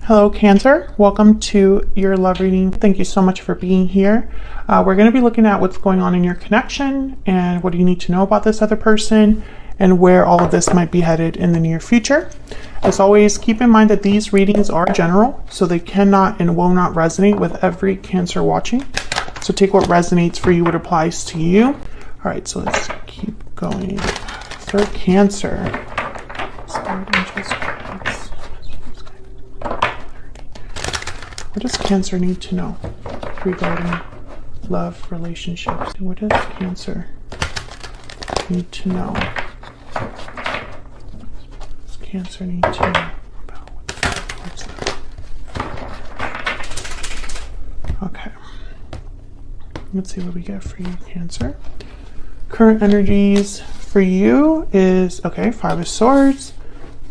Hello, Cancer. Welcome to your love reading. Thank you so much for being here. We're going to be looking at what's going on in your connection and what do you need to know about this other person and where all of this might be headed in the near future. As always, keep in mind that these readings are general, so they cannot and will not resonate with every Cancer watching. So take what resonates for you, what applies to you. All right, so let's keep going. For Cancer. What does Cancer need to know regarding love, relationships? What does Cancer need to know? What does Cancer need to know about what's that? Okay. Let's see what we get for you, Cancer. Current energies for you is, okay, Five of Swords,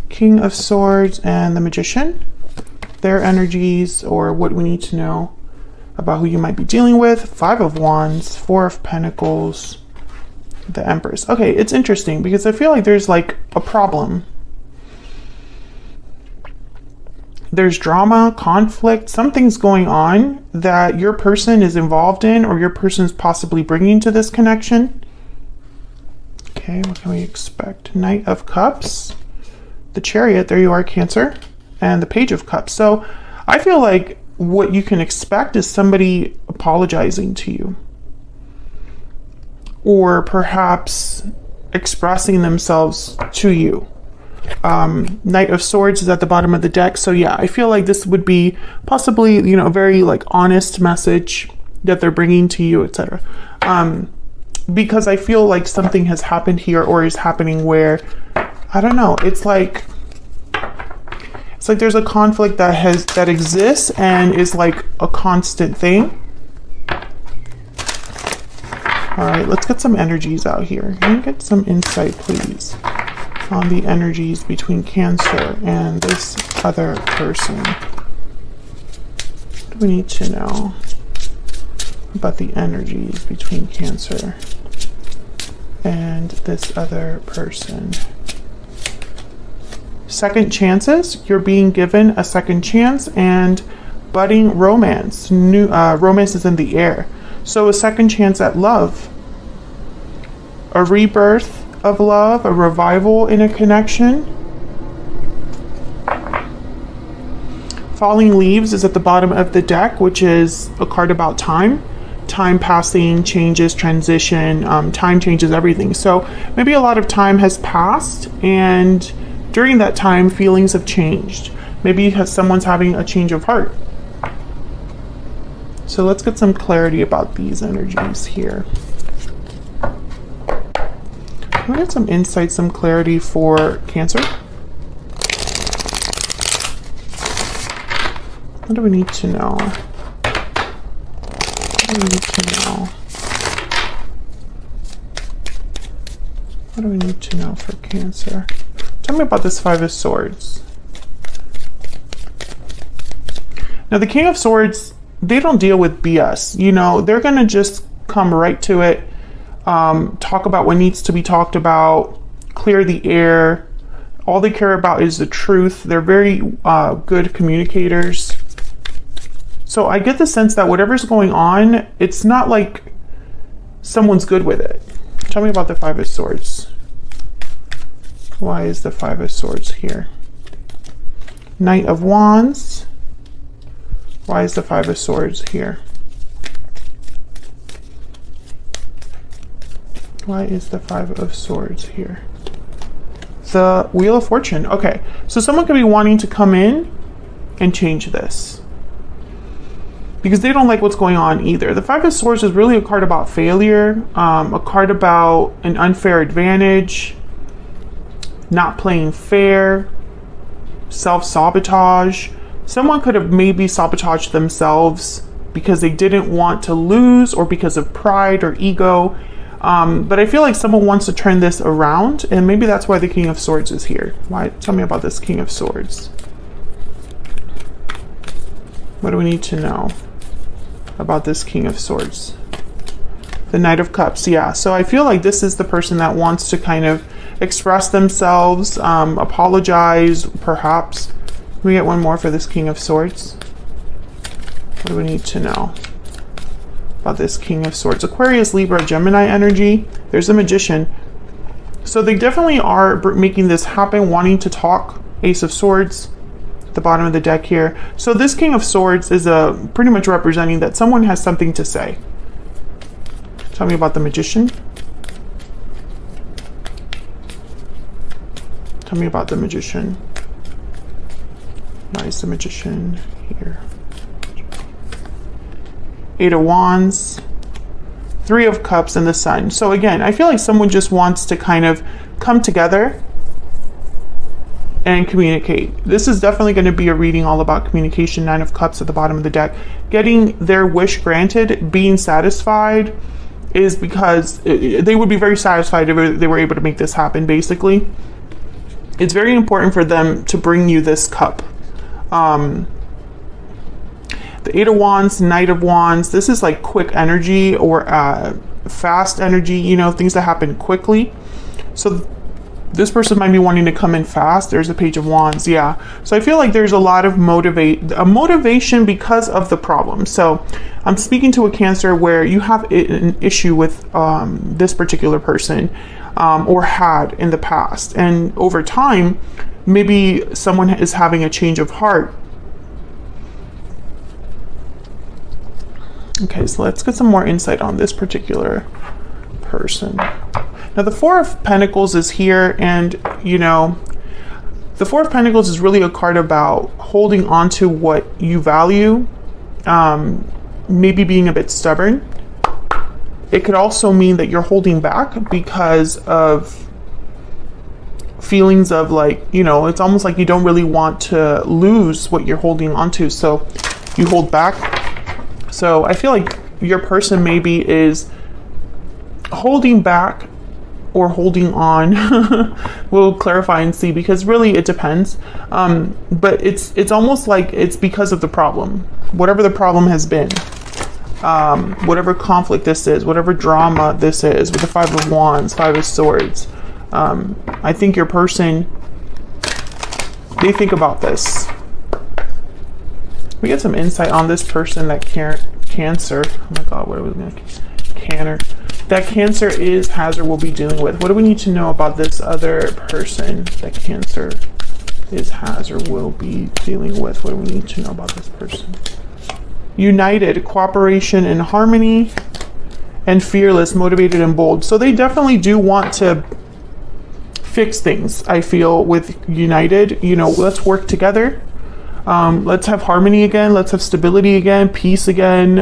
King of Swords, and the Magician. Their energies, or what we need to know about who you might be dealing with. Five of Wands, Four of Pentacles, the Empress. Okay, it's interesting because I feel like there's like a problem. There's drama, conflict, something's going on that your person is involved in or your person's possibly bringing to this connection. Okay, what can we expect? Knight of Cups, the Chariot, there you are, Cancer, and the Page of Cups. So I feel like what you can expect is somebody apologizing to you, or perhaps expressing themselves to you. Knight of Swords is at the bottom of the deck. So yeah, I feel like this would be possibly, you know, a very like honest message that they're bringing to you, etc. Because I feel like something has happened here or is happening where, I don't know, it's like there's a conflict that exists and is like a constant thing. All right, let's get some energies out here. Can you get some insight, please, on the energies between Cancer and this other person? What do we need to know about the energies between Cancer and this other person? Second chances. You're being given a second chance, and budding romance. New romance is in the air. So a second chance at love, a rebirth of love, a revival in a connection. Falling Leaves is at the bottom of the deck, which is a card about time. Time passing, changes, transition. Time changes everything. So maybe a lot of time has passed, and during that time, feelings have changed. Maybe someone's having a change of heart. So let's get some clarity about these energies here. Can we get some insight, some clarity for Cancer? What do we need to know? What do we need to know? What do we need to know for Cancer? Tell me about this Five of Swords. Now, the King of Swords, they don't deal with BS. You know, they're going to just come right to it, talk about what needs to be talked about, clear the air. All they care about is the truth. They're very good communicators. So I get the sense that whatever's going on, it's not like someone's good with it. Tell me about the Five of Swords. Why is the Five of Swords here? Knight of Wands. Why is the Five of Swords here? Why is the Five of Swords here? The Wheel of Fortune. Okay, so someone could be wanting to come in and change this because they don't like what's going on either. The Five of Swords is really a card about failure, a card about an unfair advantage, not playing fair, self-sabotage. Someone could have maybe sabotaged themselves because they didn't want to lose or because of pride or ego. But I feel like someone wants to turn this around, and maybe that's why the King of Swords is here. Why? Tell me about this King of Swords. What do we need to know about this King of Swords? The Knight of Cups, yeah. So I feel like this is the person that wants to kind of express themselves, apologize, perhaps, we get one more for this King of Swords? What do we need to know about this King of Swords? Aquarius, Libra, Gemini energy. There's a Magician. So they definitely are making this happen, wanting to talk. Ace of Swords at the bottom of the deck here. So this King of Swords is pretty much representing that someone has something to say. Tell me about the Magician. Tell me about the Magician. Why is the Magician here? Eight of Wands, Three of Cups, and the Sun. So again, I feel like someone just wants to kind of come together and communicate. This is definitely going to be a reading all about communication. Nine of Cups at the bottom of the deck. Getting their wish granted, being satisfied, is because they would be very satisfied if they were able to make this happen, basically. It's very important for them to bring you this cup. The Eight of Wands, Knight of Wands, this is like quick energy or fast energy, you know, things that happen quickly. So this person might be wanting to come in fast. There's a Page of Wands, yeah. So I feel like there's a lot of motivation because of the problem. So I'm speaking to a Cancer where you have an issue with this particular person or had in the past. And over time, maybe someone is having a change of heart. Okay, so let's get some more insight on this particular person. Now the Four of Pentacles is here, and you know, the Four of Pentacles is really a card about holding on to what you value, maybe being a bit stubborn. It could also mean that you're holding back because of feelings of like, you know, it's almost like you don't really want to lose what you're holding on to, so you hold back. So I feel like your person maybe is holding back or holding on. We'll clarify and see, because really it depends. But it's almost like it's because of the problem, whatever the problem has been, whatever conflict this is, whatever drama this is, with the Five of Wands, Five of Swords. I think your person, they think about this. We get some insight on this person, that Cancer. Oh my God, what are we going to Cancer? That Cancer is, has, or will be dealing with. What do we need to know about this other person that Cancer is, has, or will be dealing with? What do we need to know about this person? United, cooperation and harmony, and fearless, motivated and bold. So they definitely do want to fix things, I feel, with United. You know, let's work together. Let's have harmony again. Let's have stability again, peace again.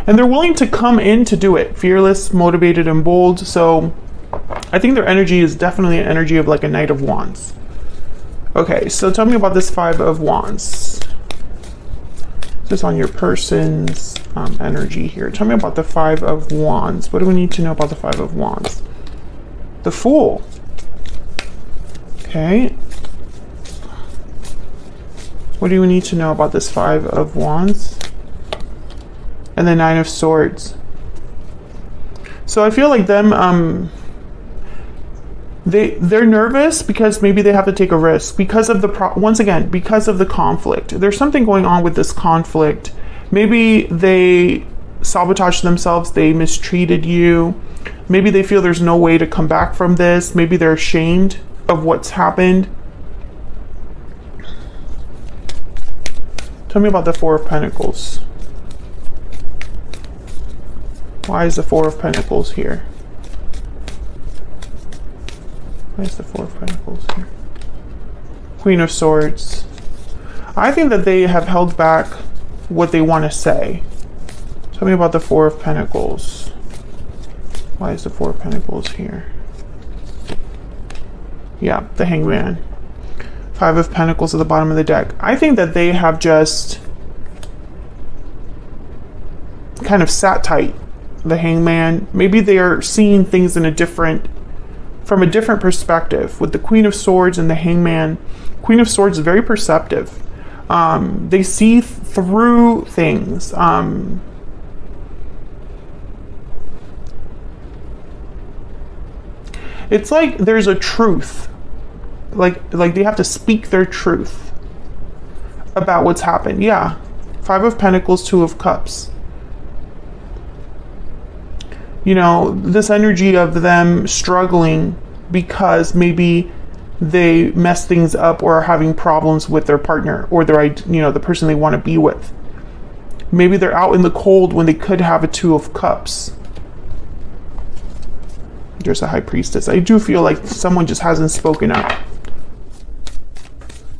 And they're willing to come in to do it. Fearless, motivated, and bold. So I think their energy is definitely an energy of like a Knight of Wands. Okay, so tell me about this Five of Wands. Just on your person's energy here. Tell me about the Five of Wands. What do we need to know about the Five of Wands? The Fool. Okay. What do we need to know about this Five of Wands? And the Nine of Swords. So I feel like them, they're nervous because maybe they have to take a risk because of the once again, because of the conflict. There's something going on with this conflict. Maybe they sabotaged themselves, they mistreated you. Maybe they feel there's no way to come back from this. Maybe they're ashamed of what's happened. Tell me about the Four of Pentacles. Why is the Four of Pentacles here? Why is the Four of Pentacles here? Queen of Swords. I think that they have held back what they want to say. Tell me about the Four of Pentacles. Why is the Four of Pentacles here? Yeah, the Hangman. Five of Pentacles at the bottom of the deck. I think that they have just kind of sat tight. The Hangman. Maybe they are seeing things in from a different perspective. With the Queen of Swords and the Hangman. Queen of Swords is very perceptive. They see through things. It's like there's a truth like they have to speak their truth about what's happened. Yeah. 5 of Pentacles, 2 of Cups. You know, this energy of them struggling because maybe they mess things up or are having problems with their partner or their, you know, the person they want to be with. Maybe they're out in the cold when they could have a 2 of Cups. There's a High Priestess. I do feel like someone just hasn't spoken up.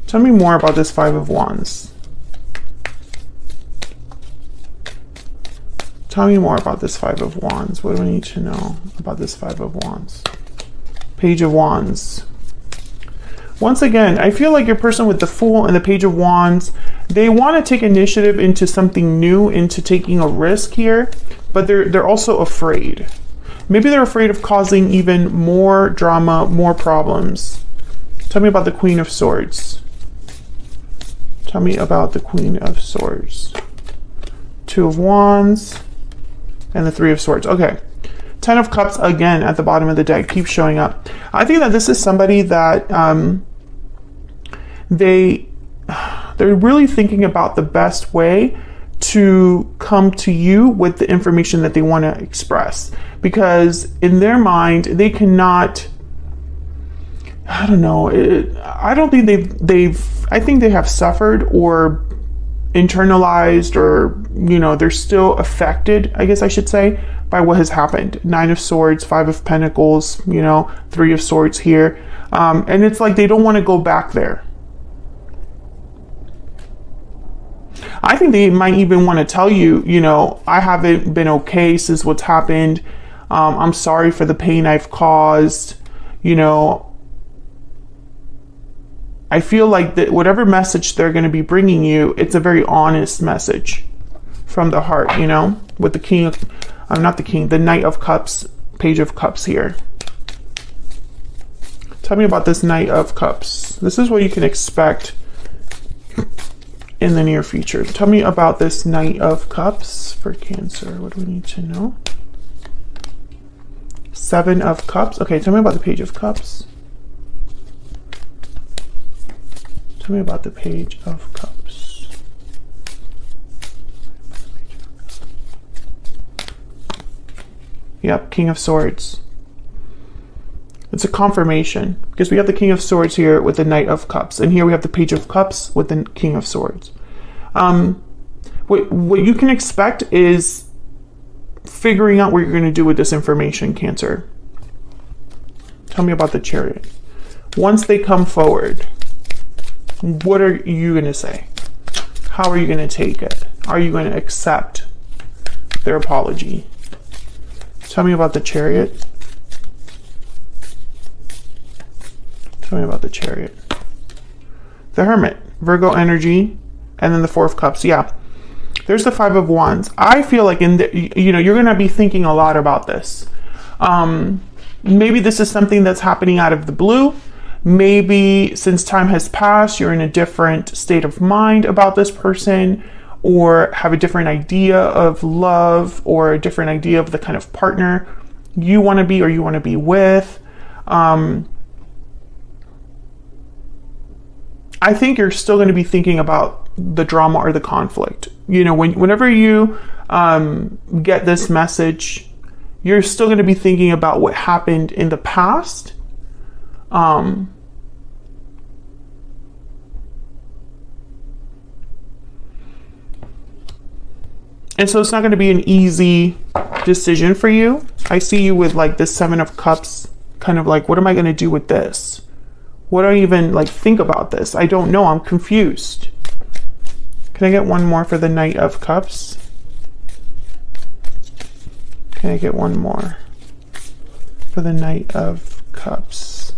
Tell me more about this 5 of Wands. Tell me more about this 5 of Wands. What do I need to know about this 5 of Wands? Page of Wands. Once again, I feel like your person with the Fool and the Page of Wands, they want to take initiative into something new, into taking a risk here, but they're also afraid. Maybe they're afraid of causing even more drama, more problems. Tell me about the Queen of Swords. Tell me about the Queen of Swords. 2 of Wands and the 3 of Swords. Okay. 10 of Cups again at the bottom of the deck keeps showing up. I think that this is somebody that they're really thinking about the best way to come to you with the information that they want to express, because in their mind they cannot, I don't know, I don't think I think they have suffered or internalized, or, you know, they're still affected, I guess I should say, by what has happened. 9 of Swords, 5 of Pentacles, you know, 3 of Swords here. And it's like they don't want to go back there. I think they might even want to tell you, you know, I haven't been okay since what's happened. I'm sorry for the pain I've caused. You know, I feel like that whatever message they're going to be bringing you, it's a very honest message from the heart, you know, with the King of, not the King, the Knight of Cups, Page of Cups here. Tell me about this Knight of Cups. This is what you can expect in the near future. Tell me about this Knight of Cups for Cancer. What do we need to know? 7 of Cups. Okay, tell me about the Page of Cups. Tell me about the Page of Cups. Yep, King of Swords. It's a confirmation, because we have the King of Swords here with the Knight of Cups, and here we have the Page of Cups with the King of Swords. What you can expect is figuring out what you're going to do with this information, Cancer. Tell me about the Chariot. Once they come forward, what are you going to say? How are you going to take it? Are you going to accept their apology? Tell me about the Chariot. Tell me about the Chariot. The Hermit, Virgo energy, and then the 4 of Cups. Yeah, there's the 5 of Wands. I feel like you're going to be thinking a lot about this. Maybe this is something that's happening out of the blue. Maybe since time has passed, you're in a different state of mind about this person, or have a different idea of love, or a different idea of the kind of partner you want to be or you want to be with. I think you're still going to be thinking about the drama or the conflict. You know, whenever you get this message, you're still going to be thinking about what happened in the past. And so it's not going to be an easy decision for you. I see you with like this 7 of Cups, kind of like, what am I going to do with this? What do I even like think about this? I don't know. I'm confused. Can I get one more for the Knight of Cups? Can I get one more for the Knight of Cups?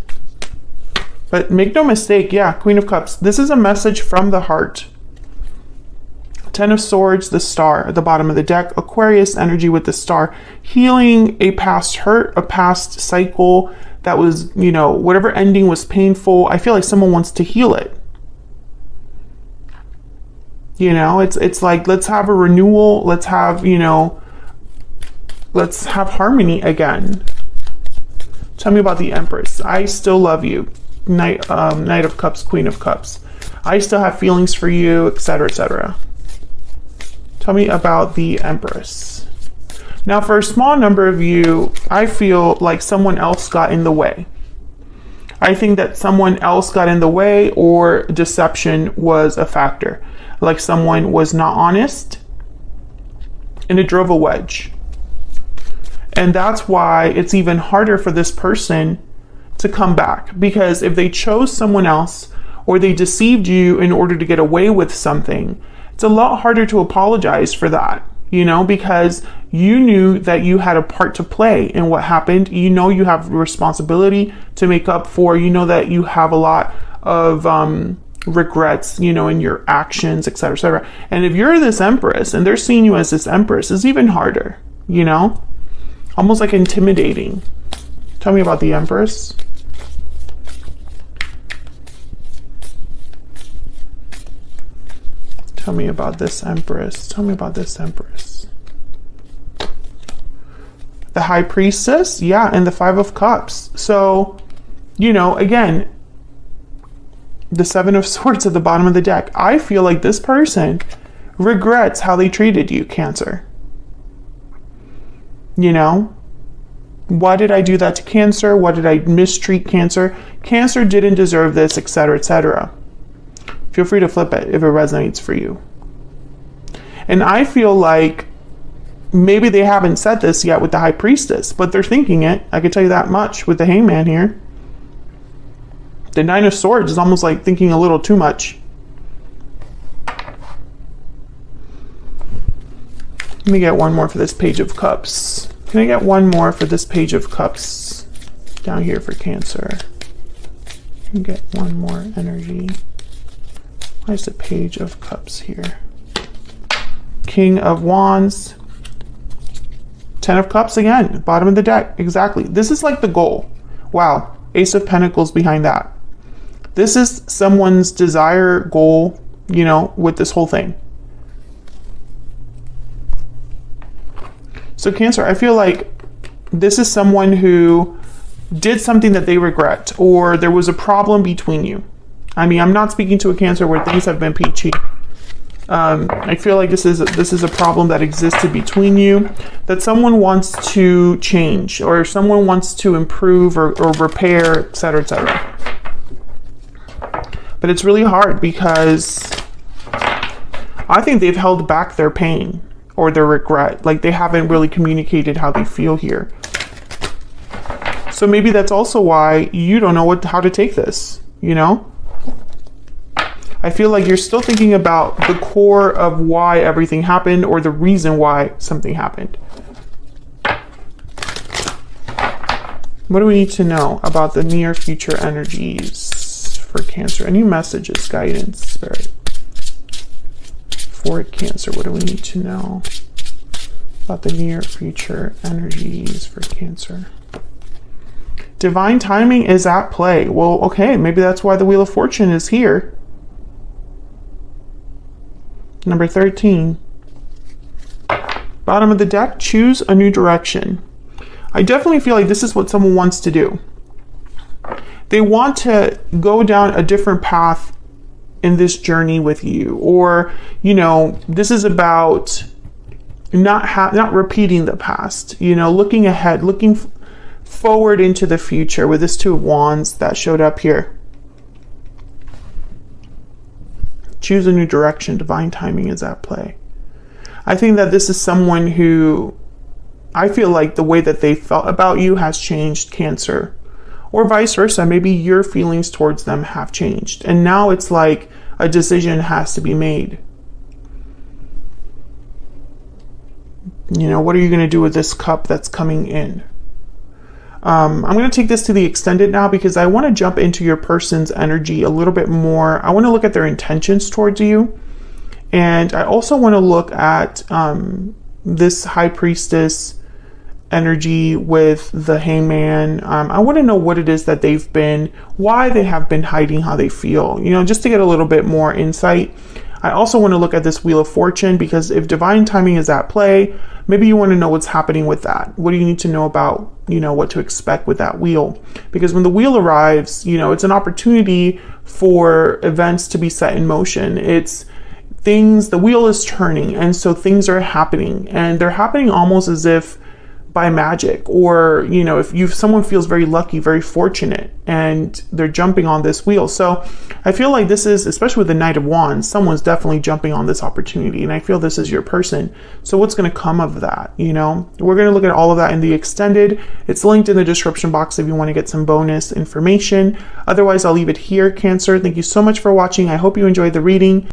But make no mistake, yeah, Queen of Cups. This is a message from the heart. 10 of Swords, the Star at the bottom of the deck. Aquarius energy with the Star. Healing a past hurt, a past cycle that was, you know, whatever ending was painful. I feel like someone wants to heal it. You know, it's like, let's have a renewal. Let's have, you know, let's have harmony again. Tell me about the Empress. I still love you. Knight of Cups, Queen of Cups. I still have feelings for you, etc., etc. Tell me about the Empress. Now, for a small number of you, I feel like someone else got in the way. I think that someone else got in the way, or deception was a factor. Like someone was not honest and it drove a wedge. And that's why it's even harder for this person to come back, because if they chose someone else or they deceived you in order to get away with something, it's a lot harder to apologize for that, you know, because you knew that you had a part to play in what happened. You know, you have responsibility to make up for, you know, that you have a lot of regrets, you know, in your actions, etc., etc. And if you're this Empress and they're seeing you as this Empress, it's even harder, you know, almost like intimidating. Tell me about the Empress. Tell me about this Empress. Tell me about this Empress. The High Priestess, yeah, and the Five of Cups. So, you know, again, the Seven of Swords at the bottom of the deck. I feel like this person regrets how they treated you, Cancer. You know, why did I do that to Cancer? Why did I mistreat Cancer? Cancer didn't deserve this, etc., etc. Feel free to flip it if it resonates for you. And I feel like maybe they haven't said this yet with the High Priestess, but they're thinking it. I can tell you that much with the Hangman here. The Nine of Swords is almost like thinking a little too much. Let me get one more for this Page of Cups. Can I get one more for this Page of Cups down here for Cancer? Can I get one more energy? Why is the Page of Cups here? King of Wands. Ten of Cups again, bottom of the deck. Exactly. This is like the goal. Wow. Ace of Pentacles behind that. This is someone's desire, goal, you know, with this whole thing. So Cancer, I feel like this is someone who did something that they regret, or there was a problem between you. I mean, I'm not speaking to a Cancer where things have been peachy. I feel like this is a problem that existed between you, that someone wants to change, or someone wants to improve or repair, etc., etc. But it's really hard because I think they've held back their pain or their regret. Like they haven't really communicated how they feel here. So maybe that's also why you don't know how to take this, you know? I feel like you're still thinking about the core of why everything happened, or the reason why something happened. What do we need to know about the near future energies for Cancer? Any messages, guidance, Spirit? For Cancer, what do we need to know about the near future energies for Cancer? Divine timing is at play. Well, okay, maybe that's why the Wheel of Fortune is here. Number 13. Bottom of the deck, choose a new direction. I definitely feel like this is what someone wants to do. They want to go down a different path in this journey with you. Or, you know, this is about not repeating the past. You know, looking ahead, looking forward into the future with this Two of Wands that showed up here. Choose a new direction. Divine timing is at play. I think that this is someone who, I feel like the way that they felt about you has changed, Cancer. Or vice versa. Maybe your feelings towards them have changed. And now it's like a decision has to be made. You know, what are you going to do with this cup that's coming in? I'm going to take this to the extended now because I want to jump into your person's energy a little bit more. I want to look at their intentions towards you. And I also want to look at this High Priestess energy with the Hangman. I want to know what it is that why they have been hiding how they feel, you know, just to get a little bit more insight. I also want to look at this Wheel of Fortune, because if divine timing is at play, maybe you want to know what's happening with that. What do you need to know about, what to expect with that wheel? Because when the wheel arrives, it's an opportunity for events to be set in motion. It's things, the wheel is turning, and so things are happening, and they're happening almost as if by magic, or if someone feels very lucky, very fortunate, and they're jumping on this wheel. So I feel like this is, especially with the Knight of Wands, someone's definitely jumping on this opportunity, and I feel this is your person. So what's going to come of that? We're going to look at all of that in the extended. It's linked in the description box if you want to get some bonus information. Otherwise, I'll leave it here, Cancer. Thank you so much for watching. I hope you enjoyed the reading.